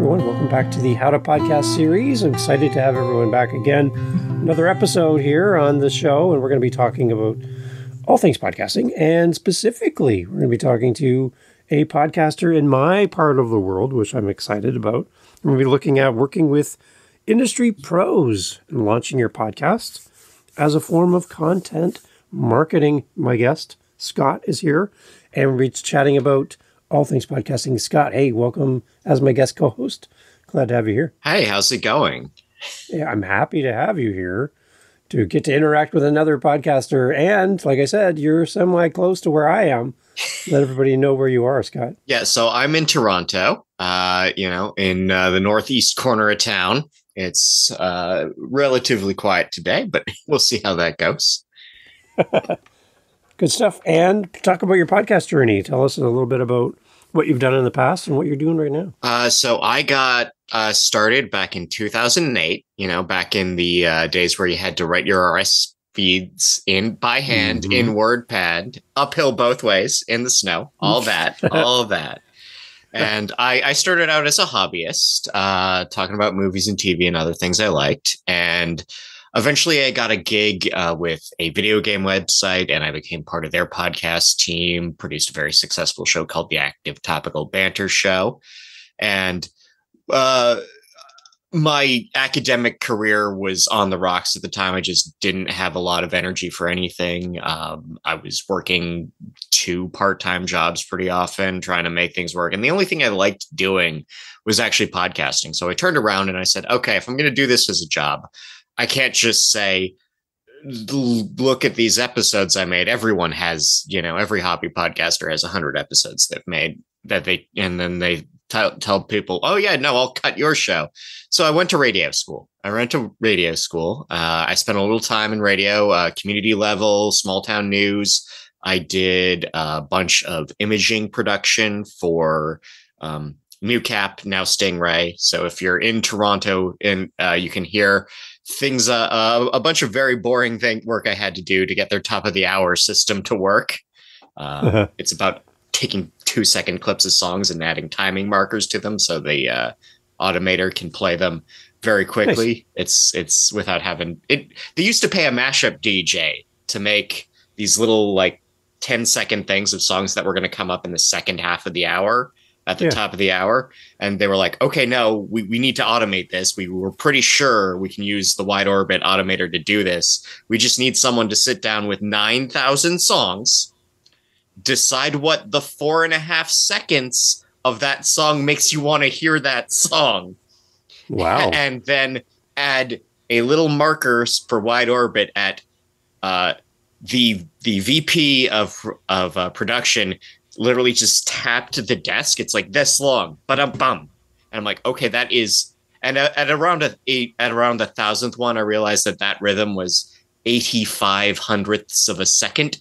everyone. Welcome back to the How to Podcast series. I'm excited to have everyone back again. Another episode here on the show, and we're going to be talking about all things podcasting. And specifically, we're going to be talking to a podcaster in my part of the world, which I'm excited about. We're going to be looking at working with industry pros and launching your podcast as a form of content marketing. My guest, Scott, is here, and we'll be chatting about all things podcasting. Scott, hey, welcome as my guest co-host. Glad to have you here. Hey, how's it going? Yeah, I'm happy to have you here to get to interact with another podcaster. And like I said, you're semi-close to where I am. Let everybody know where you are, Scott. Yeah, so I'm in Toronto, in the northeast corner of town. It's relatively quiet today, but we'll see how that goes. Good stuff. And talk about your podcast journey. Tell us a little bit about what you've done in the past and what you're doing right now. So I got started back in 2008, back in the days where you had to write your RS feeds in by hand in WordPad, uphill both ways in the snow, all that. And I started out as a hobbyist, talking about movies and TV and other things I liked. And eventually I got a gig with a video game website, and I became part of their podcast team, produced a very successful show called The Active Topical Banter Show. And my academic career was on the rocks at the time. I just didn't have a lot of energy for anything. I was working 2 part-time jobs pretty often, trying to make things work. And the only thing I liked doing was actually podcasting. So I turned around and I said, okay, if I'm going to do this as a job, I can't just say, look at these episodes I made. Everyone has, every hobby podcaster has 100 episodes they've made and then they tell people, oh yeah, no, I'll cut your show. So I went to radio school. I spent a little time in radio, community level, small town news. I did a bunch of imaging production for, MuCap, now Stingray. So if you're in Toronto and you can hear things, a bunch of very boring work I had to do to get their top of the hour system to work. It's about taking 2-second clips of songs and adding timing markers to them so the automator can play them very quickly. Nice. It's without having it. They used to pay a mashup DJ to make these little 10-second things of songs that were going to come up in the second half of the hour. At the top of the hour. And they were like, okay, no, we need to automate this. We were pretty sure we can use the wide orbit automator to do this. We just need someone to sit down with 9,000 songs, decide what the 4.5 seconds of that song makes you want to hear that song. Wow. And then add a little marker for wide orbit at the VP of production literally just tapped the desk. It's like this long, ba-dum-bum. And I'm like, okay, that is. And at around the 1,000th one, I realized that rhythm was 85 hundredths of a second,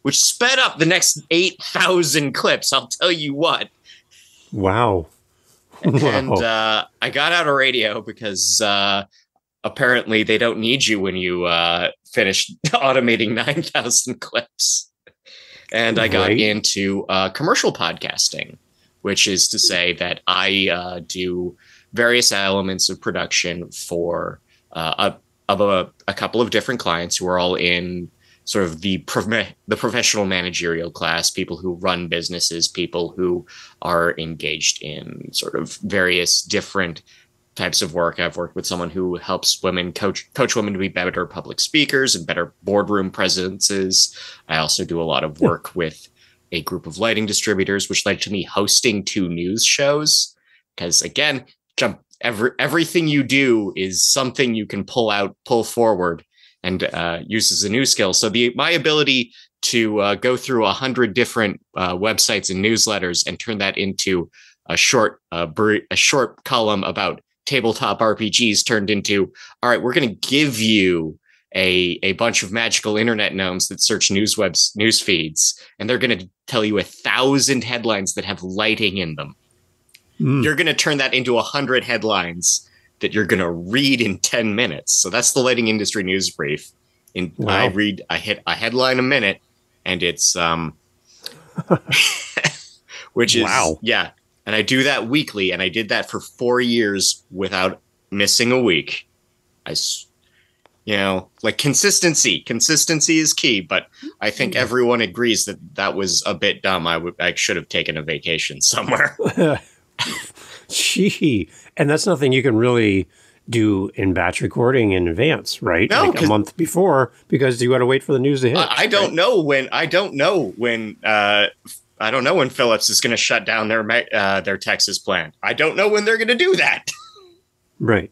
which sped up the next 8,000 clips. I'll tell you what. Wow. And I got out of radio because apparently they don't need you when you finish automating 9,000 clips. And I got into commercial podcasting, which is to say that I do various elements of production for a couple of different clients who are all in sort of the professional managerial class, people who run businesses, people who are engaged in sort of various different types of work. I've worked with someone who helps women coach women to be better public speakers and better boardroom presences. I also do a lot of work with a group of lighting distributors, which led to me hosting 2 news shows. Because again, everything you do is something you can pull forward and use as a new skill. So my ability to go through 100 different websites and newsletters and turn that into a short column about tabletop RPGs turned into, all right, we're going to give you a bunch of magical internet gnomes that search news feeds, and they're going to tell you 1,000 headlines that have lighting in them. You're going to turn that into 100 headlines that you're going to read in 10 minutes. So that's the lighting industry news brief. I read a headline a minute, and it's which is And I do that weekly, and I did that for 4 years without missing a week. Like consistency is key, but I think everyone agrees that that was a bit dumb. I should have taken a vacation somewhere. Gee, and that's nothing you can really do in batch recording in advance, right? No, like a month before, because you got to wait for the news to hit. I don't know when Philips is going to shut down their Texas plant. I don't know when they're going to do that. Right.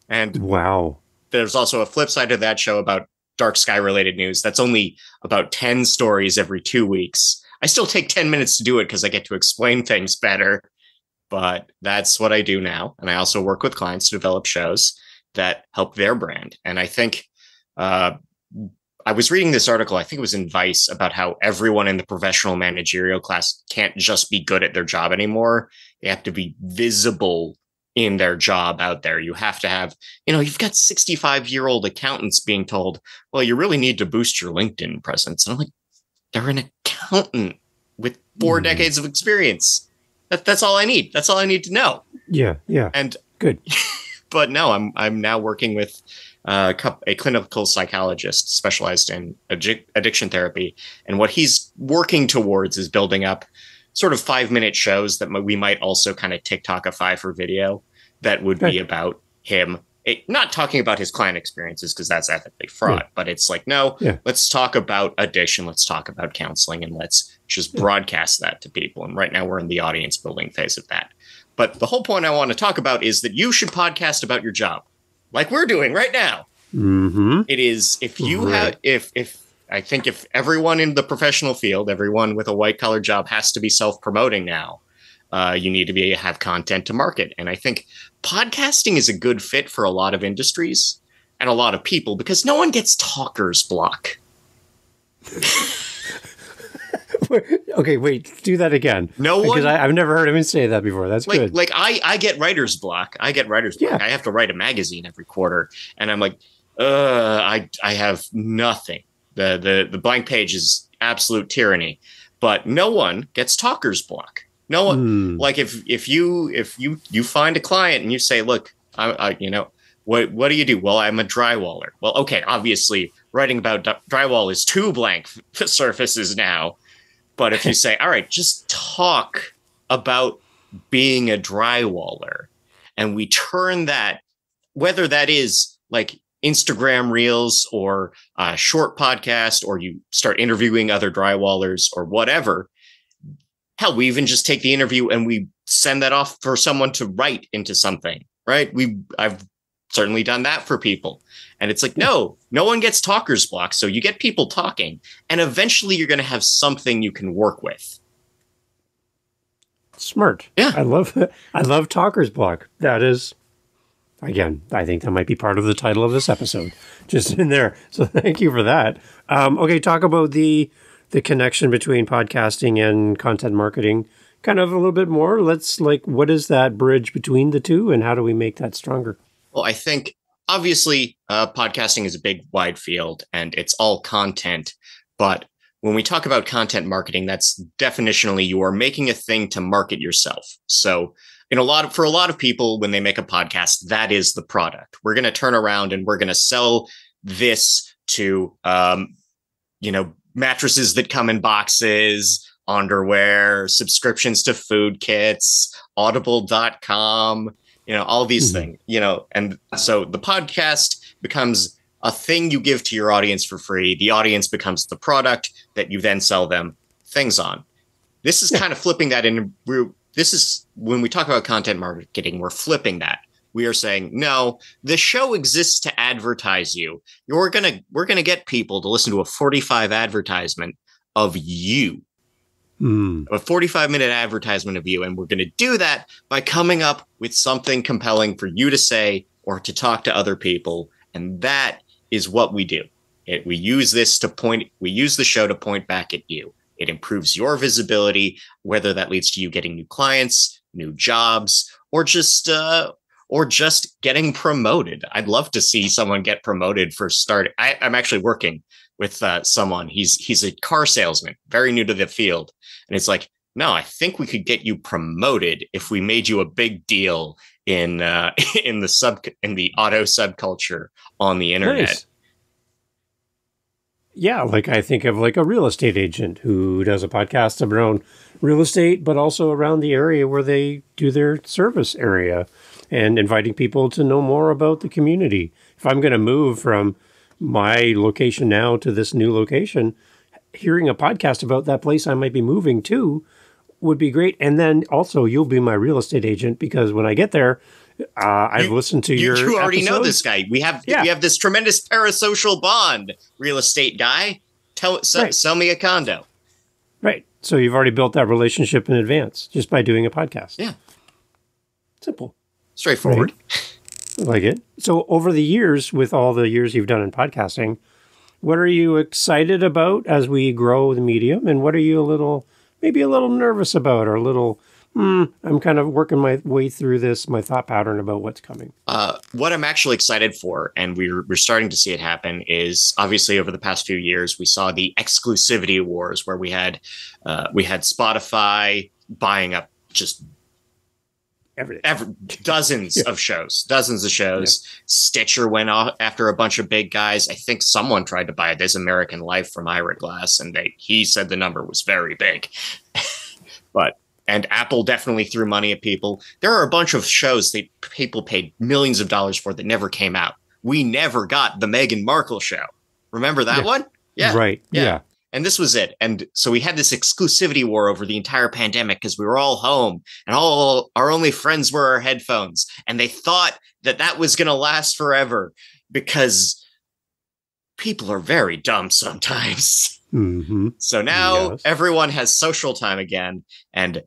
And wow. There's also a flip side to that show about dark sky related news. That's only about 10 stories every 2 weeks. I still take 10 minutes to do it because I get to explain things better. But that's what I do now. And I also work with clients to develop shows that help their brand. And I think I was reading this article, I think it was in Vice, about how everyone in the professional managerial class can't just be good at their job anymore. They have to be visible in their job out there. You have to have, you've got 65-year-old accountants being told, well, you really need to boost your LinkedIn presence. And I'm like, they're an accountant with 4 decades of experience. That's all I need. That's all I need to know. Yeah. And good. But no, I'm now working with a clinical psychologist specialized in addiction therapy. And what he's working towards is building up sort of 5-minute shows that we might also kind of TikTokify for video that would be about him. Not talking about his client experiences because that's ethically fraught, but it's like, let's talk about addiction. Let's talk about counseling, and let's just broadcast that to people. And right now we're in the audience building phase of that. But the whole point I want to talk about is that you should podcast about your job like we're doing right now. Mm-hmm. It is, if you have, I think if everyone in the professional field, everyone with a white collar job has to be self-promoting now, you need to have content to market. And I think podcasting is a good fit for a lot of industries and a lot of people because no one gets talker's block. Okay, wait, do that again. No one, because I've never heard him say that before. That's good. Like I get writer's block. I have to write a magazine every quarter, and I'm like, I have nothing. The blank page is absolute tyranny. But no one gets talker's block. No one, like if you find a client and you say, look, what do you do? Well, I'm a drywaller. Well, okay, obviously writing about drywall is 2 blank surfaces now. But if you say, all right, just talk about being a drywaller, and we turn that, whether that is like Instagram Reels or a short podcast, or you start interviewing other drywallers or whatever. Hell, we even just take the interview and we send that off for someone to write into something, right? I've certainly done that for people. And it's like, no one gets talker's block. So you get people talking, and eventually you're going to have something you can work with. Smart. Yeah. I love talker's block. That is, again, I think that might be part of the title of this episode, just in there. So thank you for that. Okay, talk about the connection between podcasting and content marketing kind of a little bit more. What is that bridge between the two, and how do we make that stronger? Well, I think obviously podcasting is a big, wide field, and it's all content. But when we talk about content marketing, that's definitionally you are making a thing to market yourself. So for a lot of people, when they make a podcast, that is the product. We're going to turn around and we're going to sell this to, mattresses that come in boxes, underwear, subscriptions to food kits, audible.com, all these things, and so the podcast becomes a thing you give to your audience for free. The audience becomes the product that you then sell them things on. This is kind of flipping that in. This is when we talk about content marketing, we're flipping that. We are saying, no, the show exists to advertise you. We're going to get people to listen to a 45 advertisement of you. A 45-minute advertisement of you. And we're going to do that by coming up with something compelling for you to say or to talk to other people. And that is what we do. We use the show to point back at you. It improves your visibility, whether that leads to you getting new clients, new jobs, or just getting promoted. I'd love to see someone get promoted for starting. I'm actually working with someone. He's a car salesman, very new to the field. And it's like, No, I think we could get you promoted if we made you a big deal in in the auto subculture on the internet. Nice. Yeah, like I think of like a real estate agent who does a podcast around real estate, but also around the area where they do their service area and inviting people to know more about the community. If I'm going to move from my location now to this new location, hearing a podcast about that place I might be moving to would be great. And then also you'll be my real estate agent because when I get there, I've listened to your You already episodes. know this guy. We have this tremendous parasocial bond, real estate guy. Sell me a condo. Right. So you've already built that relationship in advance just by doing a podcast. Yeah. Simple. Straightforward. Right. I like it. So over the years, with all the years you've done in podcasting, what are you excited about as we grow the medium? And what are you maybe a little nervous about or a little, I'm kind of working my way through this, my thought pattern about what's coming. What I'm actually excited for, and we're starting to see it happen, is obviously over the past few years, we saw the exclusivity wars where we had Spotify buying up just dozens of shows. Yeah. Stitcher went off after a bunch of big guys. I think someone tried to buy This American Life from Ira Glass, and he said the number was very big. And Apple definitely threw money at people. There are a bunch of shows that people paid millions of dollars for that never came out. We never got the Meghan Markle show. Remember that one? Yeah. Right. Yeah. And this was it. And so we had this exclusivity war over the entire pandemic because we were all home and all our only friends were our headphones. And they thought that was going to last forever because people are very dumb sometimes. Mm-hmm. So now everyone has social time again. And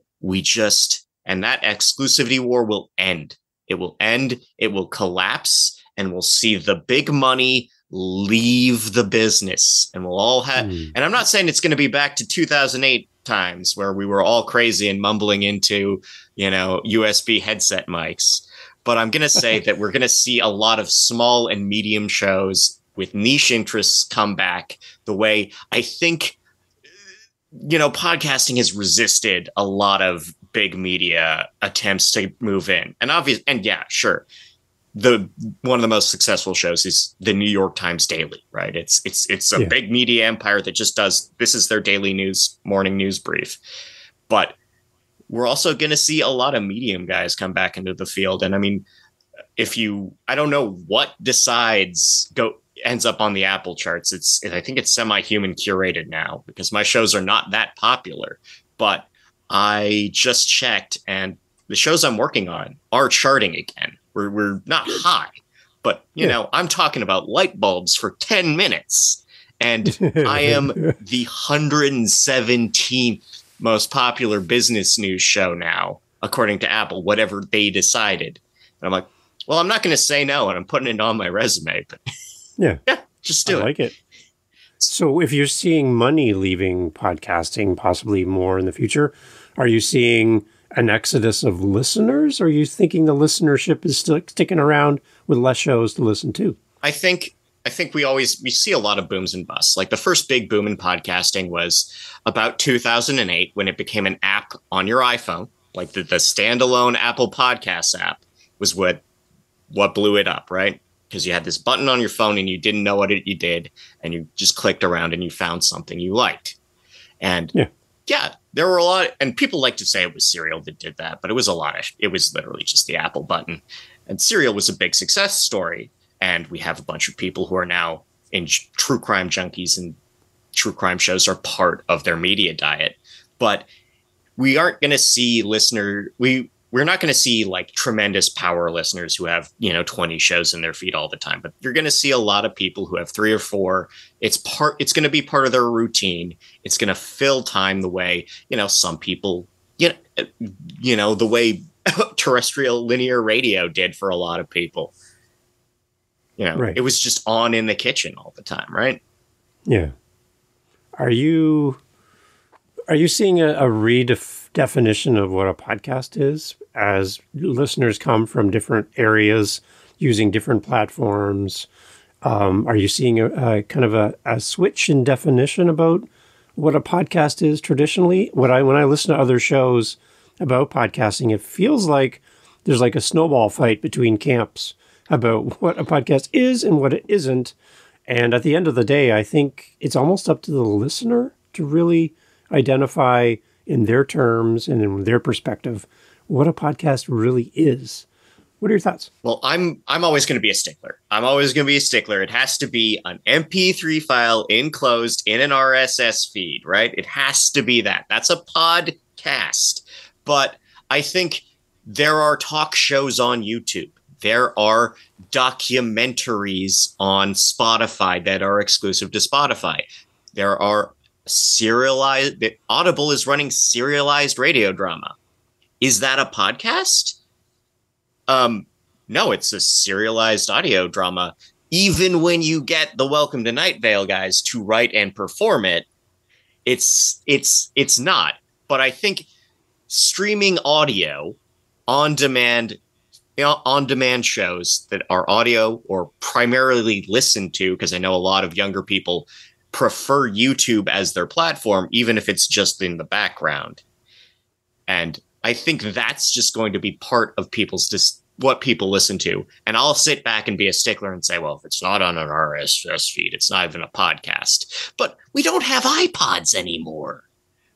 that exclusivity war will end. It will end. It will collapse, and we'll see the big money leave the business, and we'll all have. And I'm not saying it's going to be back to 2008 times where we were all crazy and mumbling into, USB headset mics. But I'm going to say that we're going to see a lot of small and medium shows with niche interests come back the way I think, podcasting has resisted a lot of big media attempts to move in. And yeah, sure. One of the most successful shows is the New York Times Daily, right? It's a big media empire that just this is their daily morning news brief. But we're also going to see a lot of medium guys come back into the field. And I mean, I don't know what ends up on the Apple charts. I think it's semi-human curated now because my shows are not that popular, but I just checked and the shows I'm working on are charting again. We're not high, but I'm talking about light bulbs for 10 minutes and I am the 117th most popular business news show now, according to Apple, whatever they decided. And I'm like, well, I'm not going to say no. And I'm putting it on my resume, but yeah, just do it. I like it. So if you're seeing money leaving podcasting, possibly more in the future, are you seeing an exodus of listeners? Or are you thinking the listenership is still sticking around with less shows to listen to? I think we see a lot of booms and busts. Like the first big boom in podcasting was about 2008 when it became an app on your iPhone. Like the standalone Apple Podcasts app was what blew it up, right? Because you had this button on your phone and you didn't know what you did, and you just clicked around and you found something you liked. And yeah, there were a lot, and people like to say it was Serial that did that, but it was literally just the Apple button. And Serial was a big success story. And we have a bunch of people who are now in true crime junkies, and true crime shows are part of their media diet. But we aren't going to see we're not going to see like tremendous power listeners who have, 20 shows in their feed all the time, but you're going to see a lot of people who have 3 or 4. It's going to be part of their routine. It's going to fill time the way, some people, the way terrestrial linear radio did for a lot of people. Right. It was just on in the kitchen all the time. Right. Yeah. Are you seeing a redefinition of what a podcast is as listeners come from different areas using different platforms? Are you seeing a kind of a switch in definition about what a podcast is traditionally. When I listen to other shows about podcasting, it feels like there's like a snowball fight between camps about what a podcast is and what it isn't. And at the end of the day, I think it's almost up to the listener to really identify in their terms and in their perspective what a podcast really is. What are your thoughts? Well, I'm always going to be a stickler. I'm always going to be a stickler. It has to be an MP3 file enclosed in an RSS feed, right? It has to be that. That's a podcast. But I think there are talk shows on YouTube. There are documentaries on Spotify that are exclusive to Spotify. There are Audible is running serialized radio drama. Is that a podcast? No, it's a serialized audio drama. Even when you get the Welcome to Night Vale guys to write and perform it, it's not. But I think streaming audio on demand shows that are audio or primarily listened to, because I know a lot of younger people prefer YouTube as their platform, even if it's just in the background. And I think that's just going to be part of what people listen to. And I'll sit back and be a stickler and say, well, if it's not on an RSS feed, it's not even a podcast. But we don't have iPods anymore,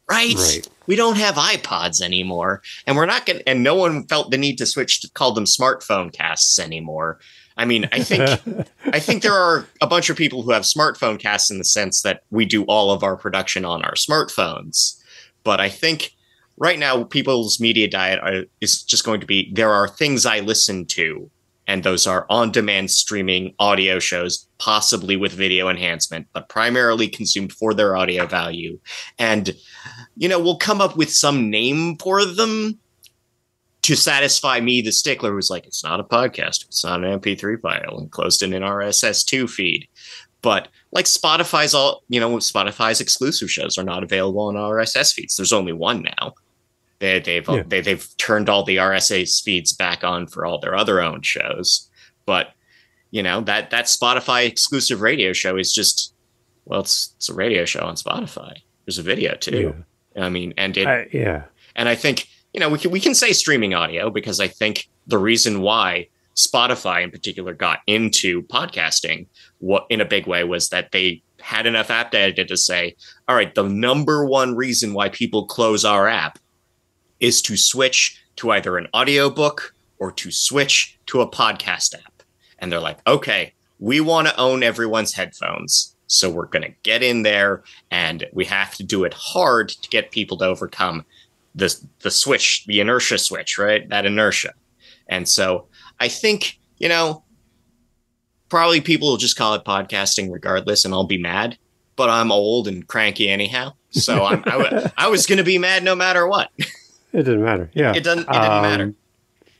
right? We don't have iPods anymore. And and no one felt the need to switch to call them smartphone casts anymore. I mean, I think there are a bunch of people who have smartphone casts in the sense that we do all of our production on our smartphones. But I think right now, people's media diet is just going to be, there are things I listen to, and those are on-demand streaming audio shows, possibly with video enhancement, but primarily consumed for their audio value. And, we'll come up with some name for them to satisfy me, the stickler, who's like, it's not a podcast, it's not an MP3 file enclosed in an RSS2 feed. But like Spotify's exclusive shows are not available on RSS feeds. There's only one now. They've turned all the RSS feeds back on for all their other own shows. But, that Spotify exclusive radio show is just, well, it's a radio show on Spotify. There's a video too. Yeah. I mean, and I think, we can say streaming audio, because I think the reason why Spotify in particular got into podcasting in a big way was that they had enough app data to say, all right, the number one reason why people close our app is to switch to either an audiobook or to switch to a podcast app. And they're like, okay, we want to own everyone's headphones. So we're going to get in there, and we have to do it hard to get people to overcome the switch, the inertia switch, right? That inertia. And so I think, probably people will just call it podcasting regardless, and I'll be mad, but I'm old and cranky anyhow. So I was going to be mad no matter what. It didn't matter. Yeah. It didn't matter.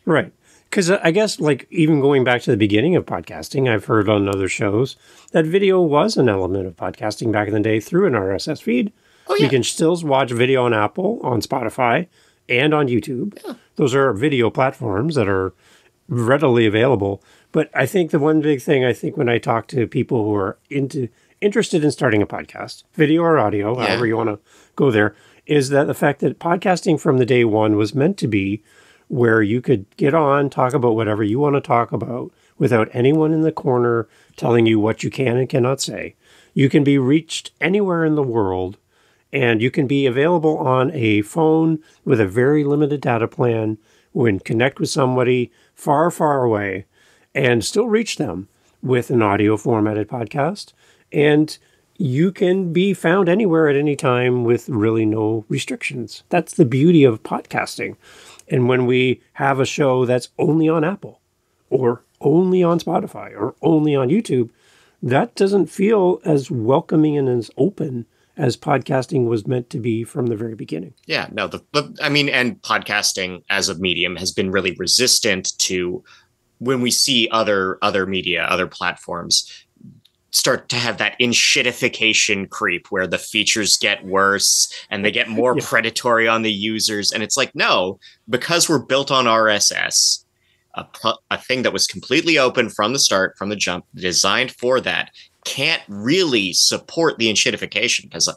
Right. Because I guess, like, even going back to the beginning of podcasting, I've heard on other shows that video was an element of podcasting back in the day through an RSS feed. Oh, yeah. You can still watch video on Apple, on Spotify, and on YouTube. Yeah. Those are video platforms that are readily available. But I think the one big thing, when I talk to people who are interested in starting a podcast, video or audio, however you want to go there, is that the fact that podcasting from the day one was meant to be where you could get on, talk about whatever you want to talk about without anyone in the corner telling you what you can and cannot say. You can be reached anywhere in the world, and you can be available on a phone with a very limited data plan and connect with somebody far, far away and still reach them with an audio formatted podcast. And you can be found anywhere at any time with really no restrictions. That's the beauty of podcasting. And when we have a show that's only on Apple or only on Spotify or only on YouTube, that doesn't feel as welcoming and as open as podcasting was meant to be from the very beginning. Yeah, no, and podcasting as a medium has been really resistant to when we see other media, other platforms start to have that enshittification creep where the features get worse and they get more predatory on the users. And it's like, no, because we're built on RSS, a thing that was completely open from the start, from the jump, designed for that, can't really support the enshittification, because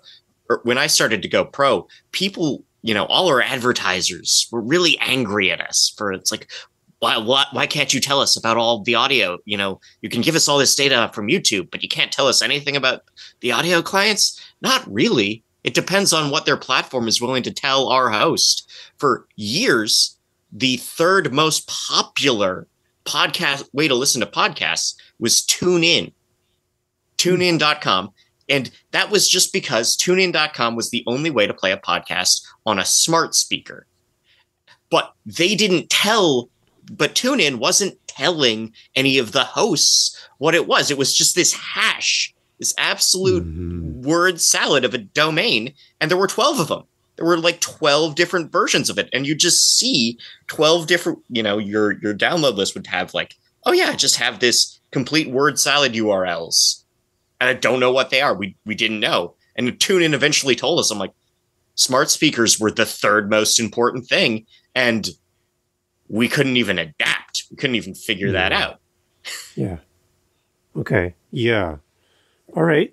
when I started to go pro, people, all our advertisers were really angry at us for, it's like, why can't you tell us about all the audio? You can give us all this data from YouTube, but you can't tell us anything about the audio clients? Not really. It depends on what their platform is willing to tell our host. For years, the third most popular podcast way to listen to podcasts was TuneIn. TuneIn.com. And that was just because TuneIn.com was the only way to play a podcast on a smart speaker. But TuneIn wasn't telling any of the hosts what it was. It was just this hash, this absolute word salad of a domain. And there were 12 of them. There were like 12 different versions of it. And you just see 12 different, your download list would have like, oh yeah, just have this complete word salad URLs. And I don't know what they are. We didn't know. And TuneIn eventually told us, I'm like, smart speakers were the third most important thing. And we couldn't even adapt. We couldn't even figure that out. Yeah. Okay. Yeah. All right.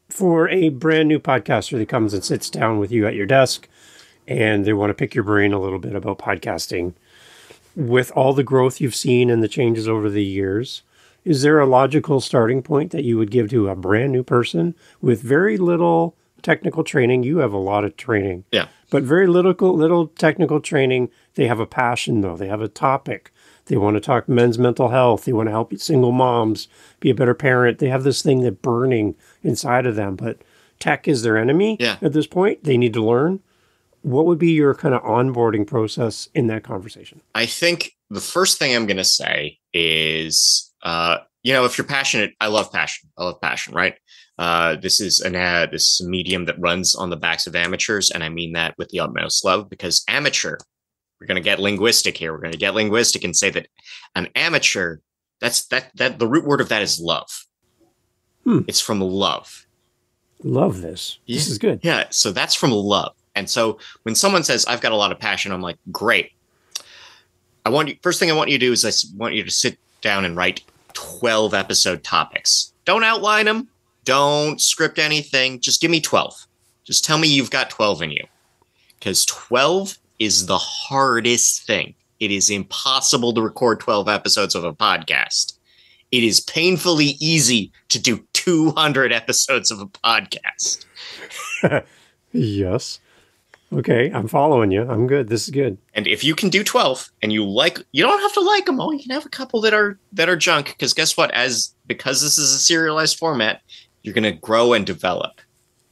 For a brand new podcaster that comes and sits down with you at your desk and they want to pick your brain a little bit about podcasting, with all the growth you've seen and the changes over the years, is there a logical starting point that you would give to a brand new person with very little technical training? You have a lot of training. Yeah. But very little technical training. They have a passion, though. They have a topic. They want to talk men's mental health. They want to help single moms be a better parent. They have this thing that burning inside of them. But tech is their enemy at this point. They need to learn. What would be your kind of onboarding process in that conversation? I think the first thing I'm going to say is, if you're passionate, I love passion. Right? This is this medium that runs on the backs of amateurs. And I mean that with the utmost love, because amateur, we're going to get linguistic here. We're going to get linguistic and say that an amateur, that the root word of that is love. It's from love. Love this. Yeah. This is good. Yeah. So that's from love. And so when someone says, I've got a lot of passion, I'm like, great. First thing I want you to do is I want you to sit down and write 12 episode topics. Don't outline them. Don't script anything. Just give me 12. Just tell me you've got 12 in you. Because 12 is the hardest thing. It is impossible to record 12 episodes of a podcast. It is painfully easy to do 200 episodes of a podcast. Yes. Okay, I'm following you. I'm good. This is good. And if you can do 12 and you don't have to like them all. You can have a couple that are junk, because guess what? Because this is a serialized format, you're going to grow and develop.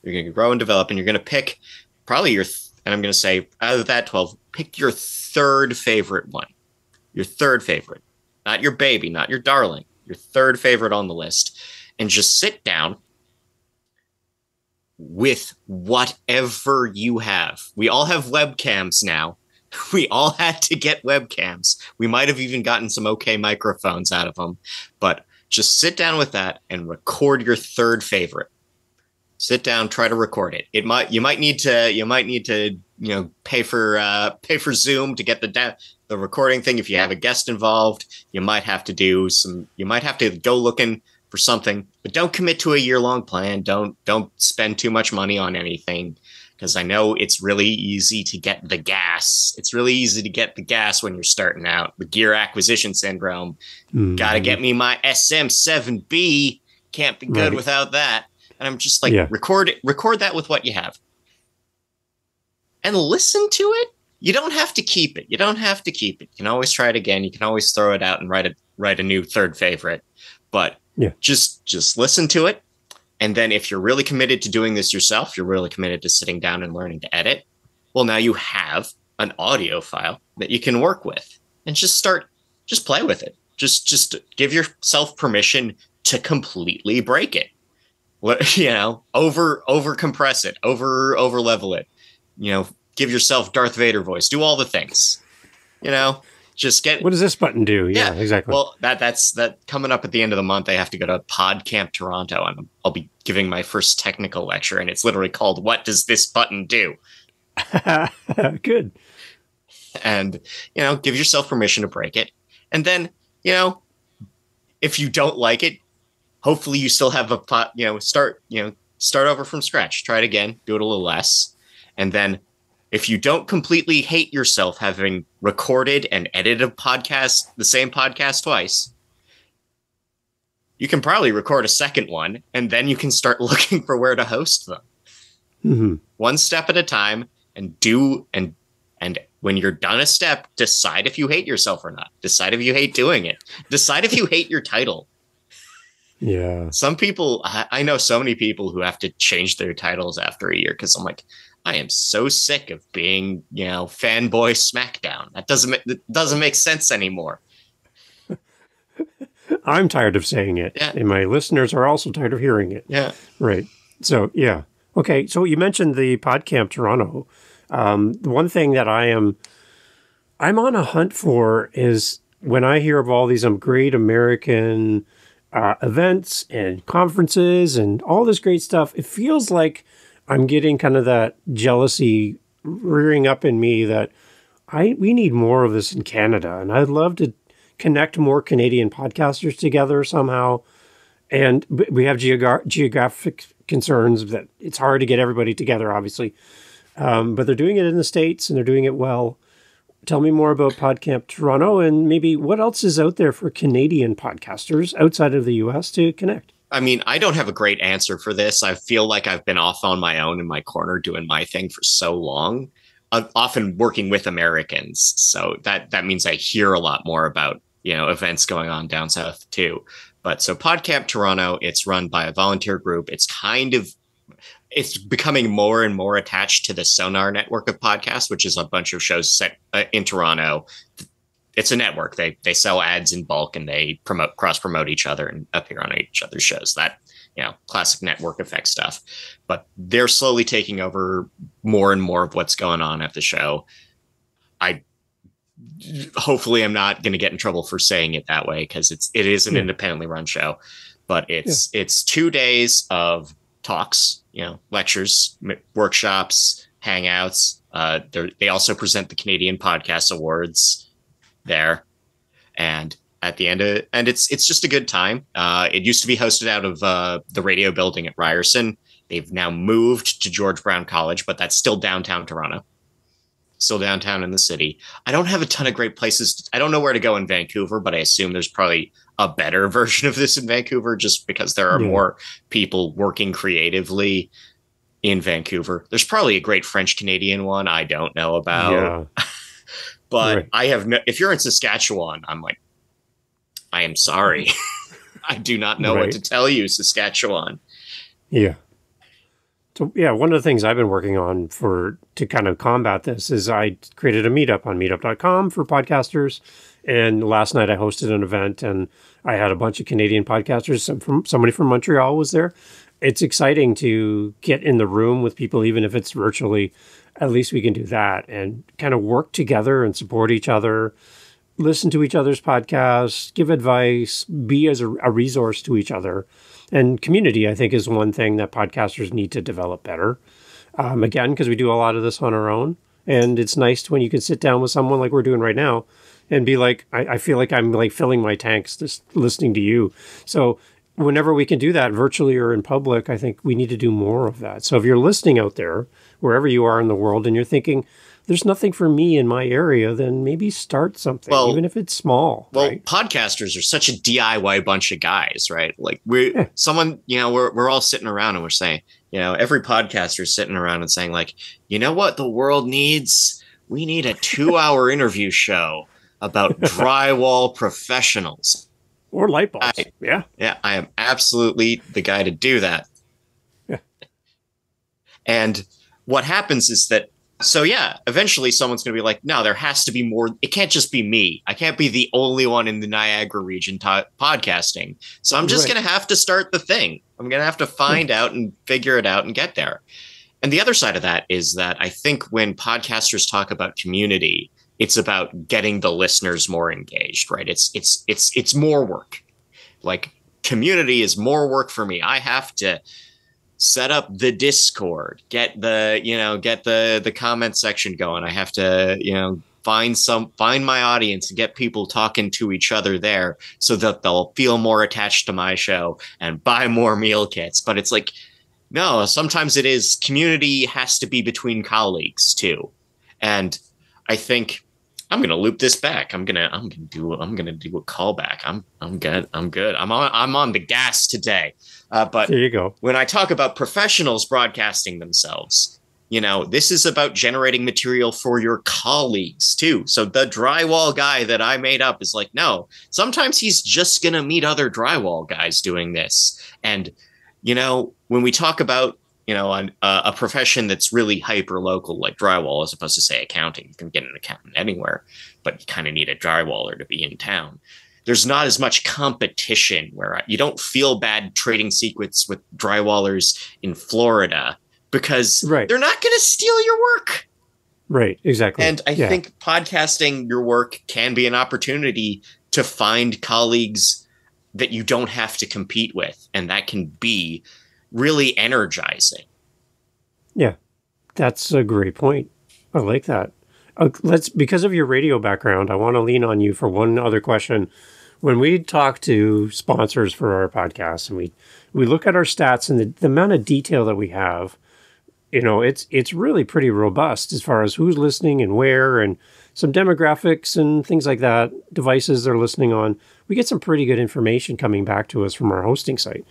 You're going to grow and develop, and you're going to pick probably and I'm going to say, out of that 12, pick your third favorite one. Your third favorite. Not your baby, not your darling. Your third favorite on the list. And just sit down with whatever you have. We all have webcams now. We all had to get webcams. We might have even gotten some okay microphones out of them. But just sit down with that and record your third favorite. Sit down, try to record it. You might need to pay for Zoom to get the recording thing. If you have a guest involved, you might have to go looking for something, but don't commit to a year-long plan. Don't spend too much money on anything, because I know it's really easy to get the gas. It's really easy to get the gas when you're starting out. The gear acquisition syndrome. Got to get me my SM7B. Can't be good without that. And I'm just like, record that with what you have. And listen to it. You don't have to keep it. You can always try it again. You can always throw it out and write a new third favorite. But just listen to it. And then if you're really committed to doing this yourself, you're really committed to sitting down and learning to edit, well, now you have an audio file that you can work with, and just play with it. Just give yourself permission to completely break it. Over compress it, over level it, give yourself Darth Vader voice, do all the things, just get. What does this button do? Yeah, exactly. Well, that's coming up at the end of the month. I have to go to PodCamp Toronto, and I'll be giving my first technical lecture, and it's literally called "What Does This Button Do?" Good. And give yourself permission to break it, and then if you don't like it, hopefully you still have start over from scratch. Try it again. Do it a little less. And then if you don't completely hate yourself having recorded and edited the same podcast twice, you can probably record a second one, and then you can start looking for where to host them. Mm-hmm. One step at a time, and when you're done a step, decide if you hate yourself or not. Decide if you hate doing it. Decide if you hate your title. Yeah. Some people, I know so many people who have to change their titles after a year because I'm like, I am so sick of being, fanboy SmackDown. That doesn't make sense anymore. I'm tired of saying it. Yeah. And my listeners are also tired of hearing it. Yeah. Right. So, yeah. Okay. So you mentioned the PodCamp Toronto. One thing that I'm on a hunt for is when I hear of all these great American events and conferences and all this great stuff, it feels like I'm getting kind of that jealousy rearing up in me that we need more of this in Canada. And I'd love to connect more Canadian podcasters together somehow. And we have geographic concerns that it's hard to get everybody together, obviously. But they're doing it in the States and they're doing it well. Tell me more about PodCamp Toronto and maybe what else is out there for Canadian podcasters outside of the US to connect. I mean, I don't have a great answer for this. I feel like I've been off on my own in my corner doing my thing for so long, often working with Americans. So that means I hear a lot more about, events going on down south too. But so PodCamp Toronto, it's run by a volunteer group. It's becoming more and more attached to the Sonar network of podcasts, which is a bunch of shows set in Toronto. It's a network. They sell ads in bulk and they cross promote each other and appear on each other's shows. That, classic network effect stuff. But they're slowly taking over more and more of what's going on at the show. Hopefully I'm not going to get in trouble for saying it that way because it is an independently run show, but it's 2 days of talks, lectures, workshops, hangouts. They also present the Canadian Podcast Awards there. And at the end of it, and it's just a good time. It used to be hosted out of the radio building at Ryerson. They've now moved to George Brown College, but that's still downtown Toronto. Still downtown in the city. I don't have a ton of great places. I don't know where to go in Vancouver, but I assume there's probably a better version of this in Vancouver just because there are more people working creatively in Vancouver. There's probably a great French Canadian one I don't know about. Yeah. But right. If you're in Saskatchewan, I'm like, I am sorry. I do not know what to tell you, Saskatchewan. Yeah. So, one of the things I've been working on to kind of combat this is I created a meetup on meetup.com for podcasters. And last night I hosted an event and I had a bunch of Canadian podcasters. Somebody from Montreal was there. It's exciting to get in the room with people, even if it's virtually. At least we can do that and kind of work together and support each other, listen to each other's podcasts, give advice, be as a resource to each other. And community, I think, is one thing that podcasters need to develop better. Again, because we do a lot of this on our own. And it's nice when you can sit down with someone like we're doing right now and be like, I feel like I'm like filling my tanks just listening to you. So whenever we can do that virtually or in public, I think we need to do more of that. So if you're listening out there, wherever you are in the world, and you're thinking, there's nothing for me in my area, then maybe start something, even if it's small. Well, right? Podcasters are such a DIY bunch of guys, right? Like we're all sitting around and we're saying, every podcaster is sitting around and saying like, you know what the world needs? We need a 2-hour interview show about drywall professionals. Or light bulbs. Yeah, I am absolutely the guy to do that. Yeah. And what happens is that, eventually someone's going to be like, no, there has to be more. It can't just be me. I can't be the only one in the Niagara region podcasting. So I'm just going to have to start the thing. I'm going to have to find out and figure it out and get there. And the other side of that is that I think when podcasters talk about community, it's about getting the listeners more engaged, right? It's more work. Like community is more work for me. I have to set up the Discord, get the comment section going. I have to, find my audience and get people talking to each other there so that they'll feel more attached to my show and buy more meal kits. But it's like, No, sometimes it is. Community has to be between colleagues too. And I think I'm gonna loop this back. I'm gonna do a callback. I'm good. I'm on the gas today. But There you go. when I talk about professionals broadcasting themselves, this is about generating material for your colleagues too. So the drywall guy that I made up is like, no, sometimes he's just gonna meet other drywall guys doing this. And when we talk about on a profession that's really hyper local, like drywall, as opposed to say accounting, you can get an accountant anywhere, but you kind of need a drywaller to be in town. There's not as much competition where you don't feel bad trading secrets with drywallers in Florida because Right. they're not going to steal your work. Right. Exactly. And I think podcasting your work can be an opportunity to find colleagues that you don't have to compete with. And that can be really energizing. Yeah, that's a great point. I like that. Because of your radio background, I want to lean on you for one other question. When we talk to sponsors for our podcast and we look at our stats and the amount of detail that we have, it's really pretty robust as far as who's listening and where, and some demographics and things like that, devices they're listening on. We get some pretty good information coming back to us from our hosting site.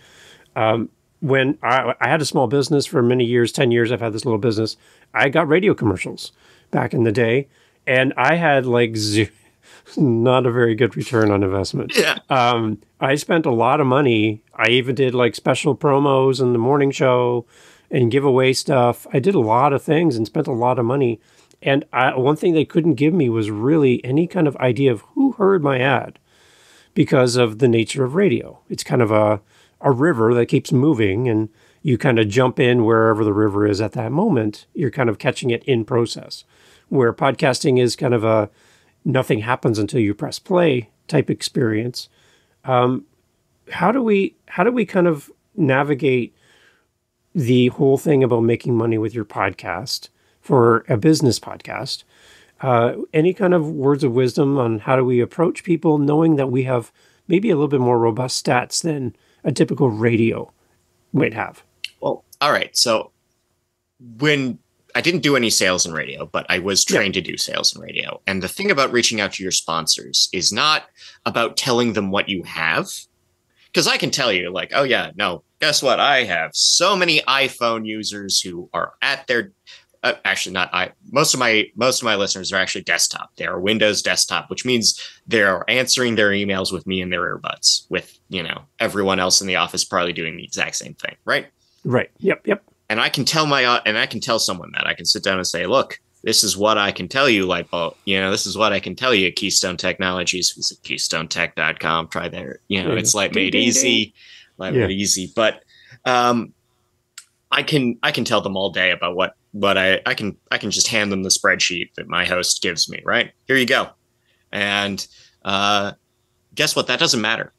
When I had a small business for many years, 10 years, I've had this little business. I got radio commercials back in the day, and I had not a very good return on investment. Yeah. I spent a lot of money. I even did special promos in the morning show and giveaway stuff. I did a lot of things and spent a lot of money. And one thing they couldn't give me was really any kind of idea of who heard my ad because of the nature of radio. It's kind of a river that keeps moving, and you kind of jump in wherever the river is at that moment. You're kind of catching it in process, where podcasting is kind of a nothing happens until you press play type experience. How do we kind of navigate the whole thing about making money with your podcast for a business podcast? Any kind of words of wisdom on how do we approach people, knowing that we have maybe a little bit more robust stats than a typical radio might have? Well, all right. So when I didn't do any sales in radio, but I was trained to do sales in radio. And the thing about reaching out to your sponsors is not about telling them what you have. Because I can tell you oh yeah, no, guess what? I have so many iPhone users who are at their actually not most of my listeners are actually desktop. They are Windows desktop, which means they're answering their emails with me in their earbuds, with everyone else in the office probably doing the exact same thing, right? Right. Yep. And I can tell someone that I can sit down and say, look, this is what I can tell you, Lightbulb. This is what I can tell you. Keystone Technologies, visit KeystoneTech.com. Try there. It's made easy. Made easy. But I can tell them all day about what I can just hand them the spreadsheet that my host gives me, right? Here you go. And guess what? That doesn't matter.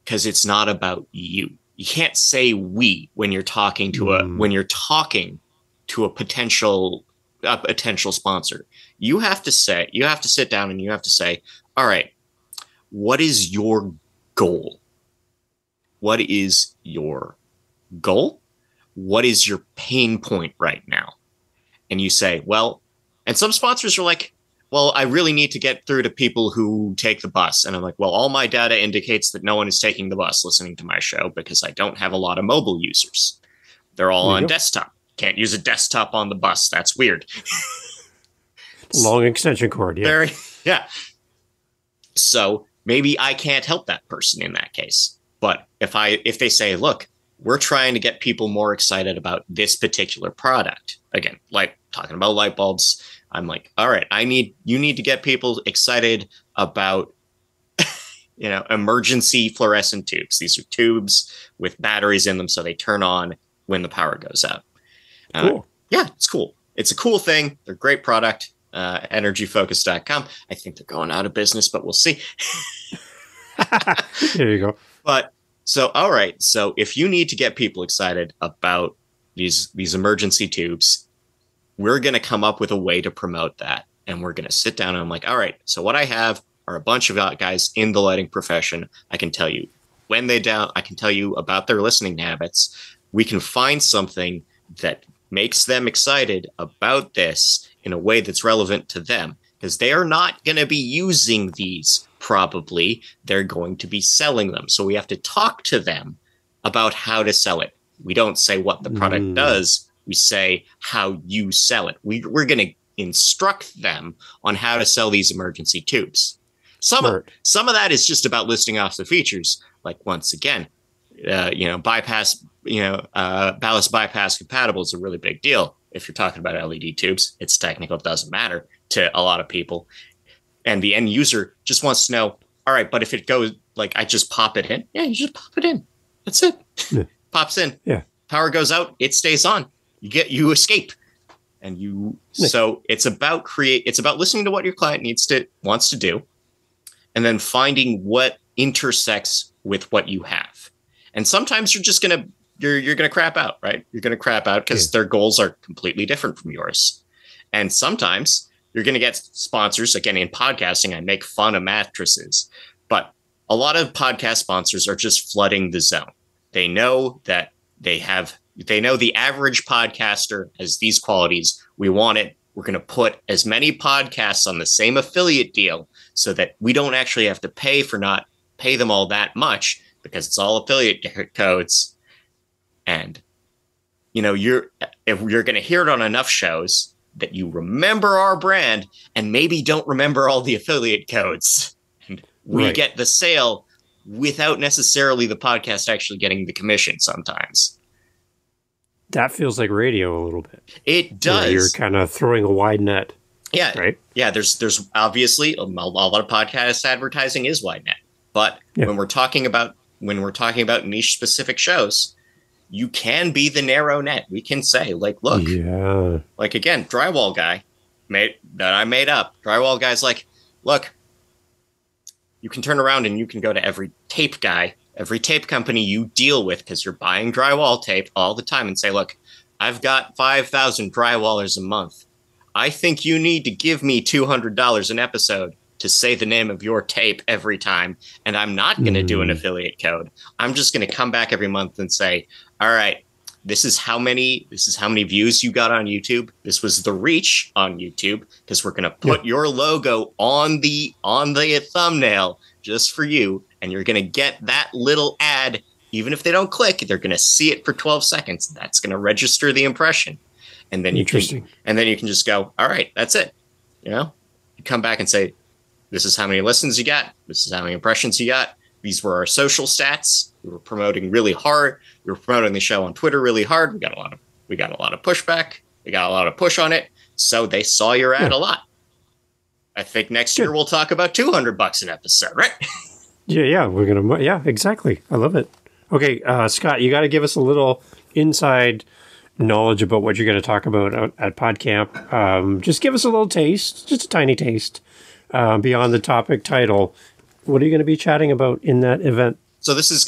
Because it's not about you. You can't say we when you're talking to a potential sponsor. You have to sit down and you have to say, all right, what is your goal? What is your goal? What is your pain point right now? And you say, well, and some sponsors are like, well, I really need to get through to people who take the bus. And I'm like, well, all my data indicates that no one is taking the bus listening to my show because I don't have a lot of mobile users. They're all on desktop. Can't use a desktop on the bus. That's weird. Long extension cord. Yeah. Yeah. So maybe I can't help that person in that case. But if they say, look, we're trying to get people more excited about this particular product. Again, like talking about light bulbs, I'm like, all right, you need to get people excited about, emergency fluorescent tubes. These are tubes with batteries in them, so they turn on when the power goes out. Cool. Yeah, it's cool. It's a cool thing. They're a great product. Energyfocus.com. I think they're going out of business, but we'll see. There you go. But so, all right. So if you need to get people excited about these emergency tubes, we're going to come up with a way to promote that. And we're going to sit down and I'm like, all right, so what I have are a bunch of guys in the lighting profession. I can tell you when they down, I can tell you about their listening habits. We can find something that makes them excited about this in a way that's relevant to them, because they are not going to be using these. Probably they're going to be selling them. So we have to talk to them about how to sell it. We don't say what the product does. We say how you sell it. We're going to instruct them on how to sell these emergency tubes. Some of that is just about listing off the features. Like, once again, ballast bypass compatible is a really big deal. If you're talking about LED tubes, it's technical. It doesn't matter to a lot of people. And the end user just wants to know, all right, but if it goes, like, I just pop it in. Yeah, you just pop it in. That's it. Yeah. Pops in. Yeah. Power goes out. It stays on. You escape. And so it's about listening to what your client wants to do, and then finding what intersects with what you have. And sometimes you're just going to crap out, right? You're going to crap out because their goals are completely different from yours. And sometimes you're going to get sponsors. Again, in podcasting, I make fun of mattresses, but a lot of podcast sponsors are just flooding the zone. They know that they know the average podcaster has these qualities. We want it. We're going to put as many podcasts on the same affiliate deal so that we don't actually have to pay them all that much, because it's all affiliate codes. And, if you're going to hear it on enough shows that you remember our brand and maybe don't remember all the affiliate codes, and we get the sale without necessarily the podcast actually getting the commission sometimes. That feels like radio a little bit. It does. You're kind of throwing a wide net. Yeah. Right. Yeah. There's obviously a lot of podcast advertising is wide net, but when we're talking about niche specific shows, you can be the narrow net. We can say, like, look, like, again, drywall guy that I made up. Drywall guy's like, look, you can turn around and you can go to every tape guy, every tape company you deal with, because you're buying drywall tape all the time, and say, look, I've got 5,000 drywallers a month. I think you need to give me $200 an episode to say the name of your tape every time. And I'm not going to do an affiliate code. I'm just going to come back every month and say, all right, this is how many views you got on YouTube. This was the reach on YouTube, because we're going to put your logo on the thumbnail just for you. And you're going to get that little ad. Even if they don't click, they're going to see it for 12 seconds. That's going to register the impression. And then you can just go, all right, that's it. You come back and say, this is how many listens you got. This is how many impressions you got. These were our social stats. We were promoting really hard. We were promoting the show on Twitter really hard. We got a lot of pushback. We got a lot of push on it. So they saw your ad a lot. I think next year we'll talk about $200 an episode, right? Yeah, exactly. I love it. Okay, Scott, you got to give us a little inside knowledge about what you're going to talk about at PodCamp. Just give us a little taste, just a tiny taste, beyond the topic title. What are you going to be chatting about in that event? So this is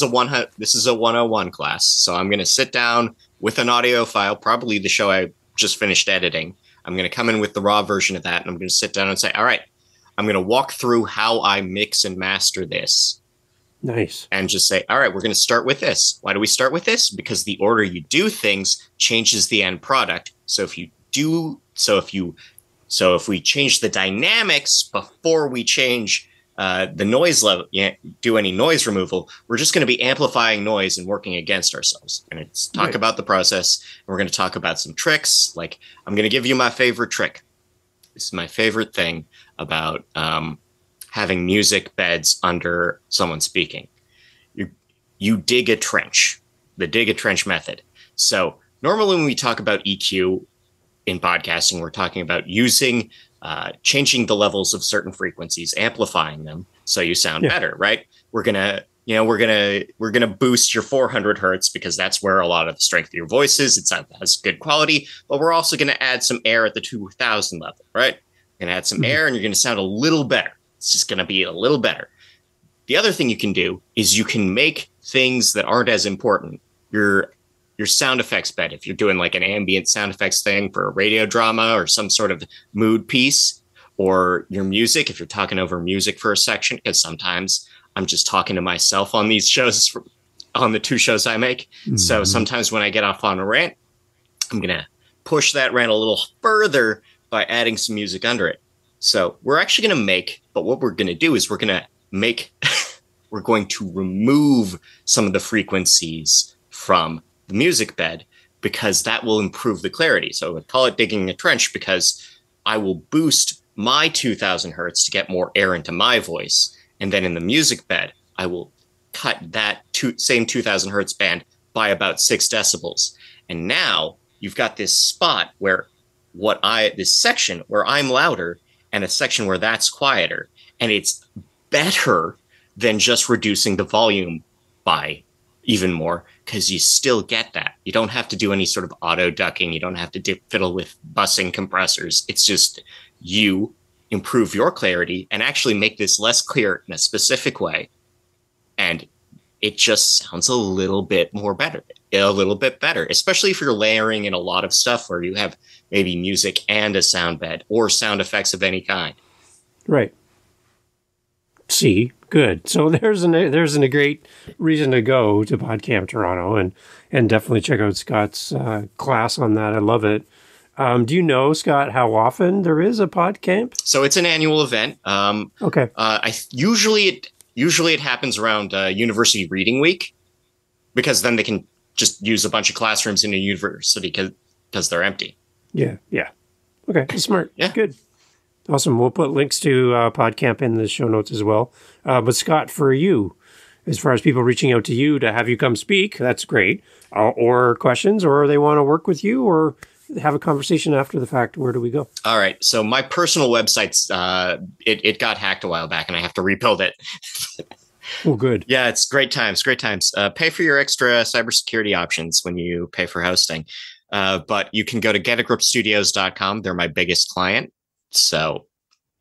a 101 class. So I'm going to sit down with an audio file, probably the show I just finished editing. I'm going to come in with the raw version of that, and I'm going to sit down and say, all right, I'm going to walk through how I mix and master this. Nice. And just say, all right, we're going to start with this. Why do we start with this? Because the order you do things changes the end product. So if we change the dynamics before we change the noise level, do any noise removal, we're just going to be amplifying noise and working against ourselves. And it's talk about the process. And we're going to talk about some tricks. Like, I'm going to give you my favorite trick. This is my favorite thing about having music beds under someone speaking. You dig a trench, the dig a trench method. So normally when we talk about EQ in podcasting, we're talking about changing the levels of certain frequencies, amplifying them so you sound better, right? We're gonna boost your 400 hertz because that's where a lot of the strength of your voice is. It has good quality, but we're also gonna add some air at the 2000 level, right? You're gonna add some air, and you're gonna sound a little better. It's just gonna be a little better. The other thing you can do is you can make things that aren't as important your sound effects bed. If you're doing like an ambient sound effects thing for a radio drama or some sort of mood piece, or your music, if you're talking over music for a section, because sometimes I'm just talking to myself on these shows, on the 2 shows I make. Mm-hmm. So sometimes when I get off on a rant, I'm going to push that rant a little further by adding some music under it. So we're actually going to make, but what we're going to do is we're going to remove some of the frequencies from the music bed, because that will improve the clarity. So I call it digging a trench, because I will boost my 2000 hertz to get more air into my voice. And then in the music bed, I will cut that same 2000 hertz band by about 6 decibels. And now you've got this spot where this section where I'm louder and a section where that's quieter. And it's better than just reducing the volume by even more, because you still get that. You don't have to do any sort of auto ducking. You don't have to fiddle with bussing compressors. It's just you improve your clarity and actually make this less clear in a specific way. And it just sounds a little bit better, especially if you're layering in a lot of stuff where you have maybe music and a sound bed or sound effects of any kind. Right. See, good. So there's a great reason to go to PodCamp Toronto and definitely check out Scott's class on that. I love it. Do you know, Scott, how often there is a PodCamp? So it's an annual event. Okay. Usually it happens around University Reading Week, because then they can just use a bunch of classrooms in a university because they're empty. Yeah. Okay, smart. Yeah. Good. Awesome. We'll put links to PodCamp in the show notes as well. But Scott, for you, as far as people reaching out to you to have you come speak, that's great. Or questions, or they want to work with you, or have a conversation after the fact, where do we go? All right. So my personal website's it got hacked a while back, and I have to rebuild it. Oh, good. Yeah, it's great times. Pay for your extra cybersecurity options when you pay for hosting. But you can go to getagripstudios.com. They're my biggest client. So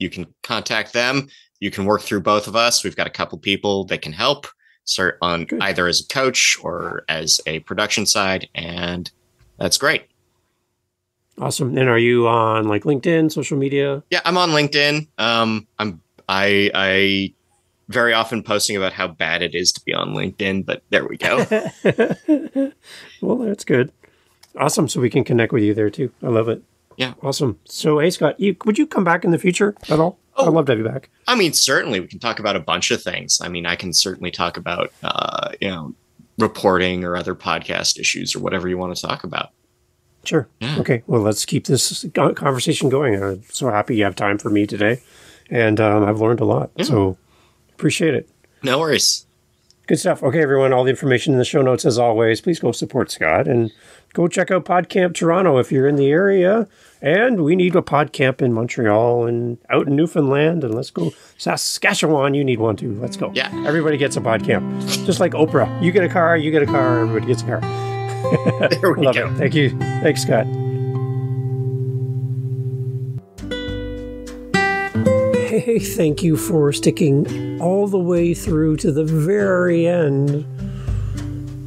you can contact them. You can work through both of us. We've got a couple people that can help start on either as a coach or as a production side. And that's great. Awesome. And are you on like LinkedIn, social media? Yeah, I'm on LinkedIn. I very often posting about how bad it is to be on LinkedIn, but there we go. Well, that's good. Awesome. So we can connect with you there too. I love it. Yeah. Awesome. So, hey, Scott, would you come back in the future at all? Oh, I'd love to have you back. I mean, certainly we can talk about a bunch of things. I mean, I can certainly talk about, reporting or other podcast issues or whatever you want to talk about. Sure. Yeah. Okay. Well, let's keep this conversation going. I'm so happy you have time for me today. And I've learned a lot. Yeah. So appreciate it. No worries. Good stuff. Okay, everyone. All the information in the show notes, as always. Please go support Scott and go check out PodCamp Toronto if you're in the area. And we need a PodCamp in Montreal and out in Newfoundland. And let's go Saskatchewan. You need one too. Let's go. Yeah. Everybody gets a PodCamp. Just like Oprah. You get a car, everybody gets a car. There we go. It. Thank you. Thanks, Scott. Hey, thank you for sticking all the way through to the very end.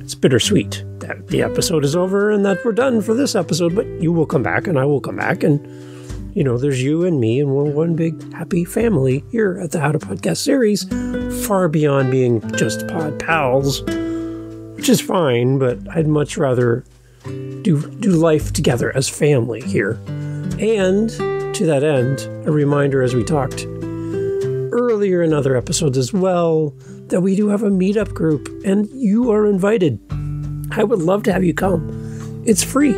It's bittersweet that the episode is over and that we're done for this episode, but you will come back and I will come back, and there's you and me, and we're one big happy family here at the How to Podcast series, far beyond being just pod pals, which is fine, but I'd much rather do life together as family here. And to that end, a reminder, as we talked earlier in other episodes as well, that we do have a meetup group and you are invited. I would love to have you come. It's free.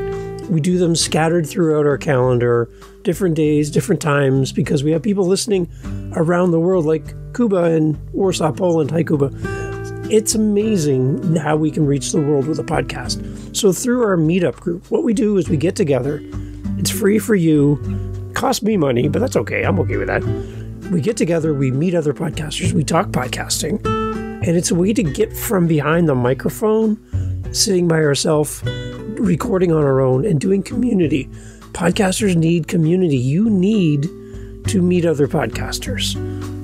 We do them scattered throughout our calendar, different days, different times, because we have people listening around the world, like Kuba in Warsaw, Poland. Hi, Kuba. It's amazing how we can reach the world with a podcast. So through our meetup group, what we do is we get together. It's free for you. Cost me money, but that's okay. I'm okay with that. We get together, we meet other podcasters, we talk podcasting, and it's a way to get from behind the microphone, sitting by ourselves, recording on our own, and doing community. Podcasters need community. You need to meet other podcasters.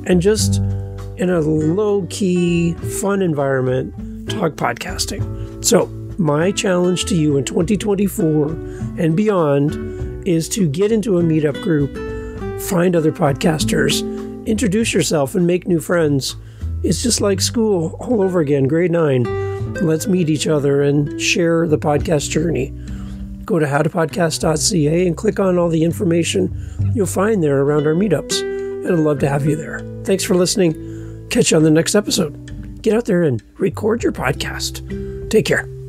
And just in a low-key, fun environment, talk podcasting. So my challenge to you in 2024 and beyond is to get into a meetup group, find other podcasters, introduce yourself and make new friends, It's just like school all over again, grade 9. Let's meet each other and share the podcast journey. Go to howtopodcast.ca and click on all the information you'll find there around our meetups. And I'd love to have you there. Thanks for listening. Catch you on the next episode. Get out there and record your podcast. Take care.